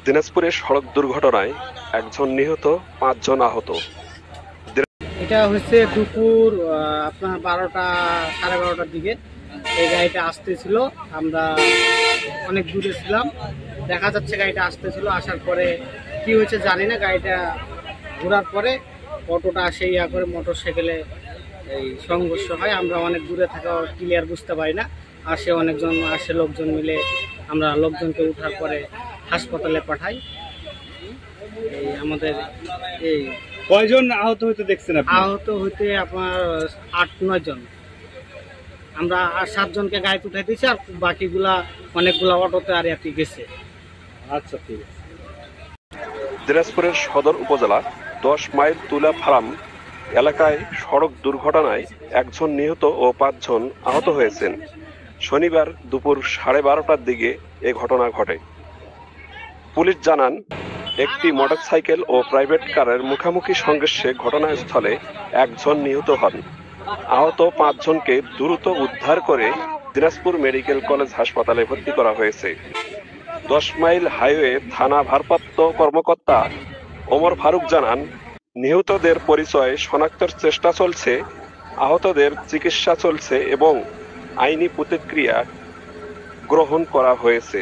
দিনাজপুরে সড়ক দুর্ঘটনায় একজন নিহত, ৫ জন আহত। এটা হচ্ছে দুপুর আপনার 12টা সাড়ে 12টার দিকে এই গাড়িটা আসতেছিল। আমরা অনেক দূরে ছিলাম, দেখা যাচ্ছে গাড়িটা আসতেছিল। আসার পরে কি হয়েছে জানি না, গাড়িটা ঘোরার পরে অটোটা সেই করে মোটর সাইকেলে এই সংঘর্ষ হয়। আমরা অনেক দূরে থাকা ক্লিয়ার বুঝতে পারি না। আসে লোকজন মিলে, আমরা লোকজনকে উঠার পরে হাসপাতালে পাঠাই। এই আমাদের এই কয়জন আহত হইতে দেখছেন আপনি? আহত হইতে আপনার 8-9 জন। আমরা 7 জনকে গাড়িতে উঠাই দিয়েছি, আর বাকিগুলা অনেকগুলা অটোতে আর এতে গেছে। আচ্ছা, ঠিক আছে। দিনাজপুরের সদর উপজেলা 10 মাইল তুলা ফার্ম এলাকায় সড়ক দুর্ঘটনায় একজন নিহত ও 5 জন আহত হয়েছেন। শনিবার দুপুর 12:30টার দিকে এ ঘটনা ঘটে। পুলিশ জানান, একটি মোটরসাইকেল ও প্রাইভেট কারের মুখোমুখি সংঘর্ষে ঘটনাস্থলে একজন নিহত হন। আহত 5 জনকে দ্রুত উদ্ধার করে দিনাজপুর মেডিকেল কলেজ হাসপাতালে ভর্তি করা হয়েছে। 10 মাইল হাইওয়ে থানা ভারপ্রাপ্ত কর্মকর্তা ওমর ফারুক জানান, নিহতদের পরিচয় শনাক্তের চেষ্টা চলছে, আহতদের চিকিৎসা চলছে এবং আইনি প্রতিক্রিয়া গ্রহণ করা হয়েছে।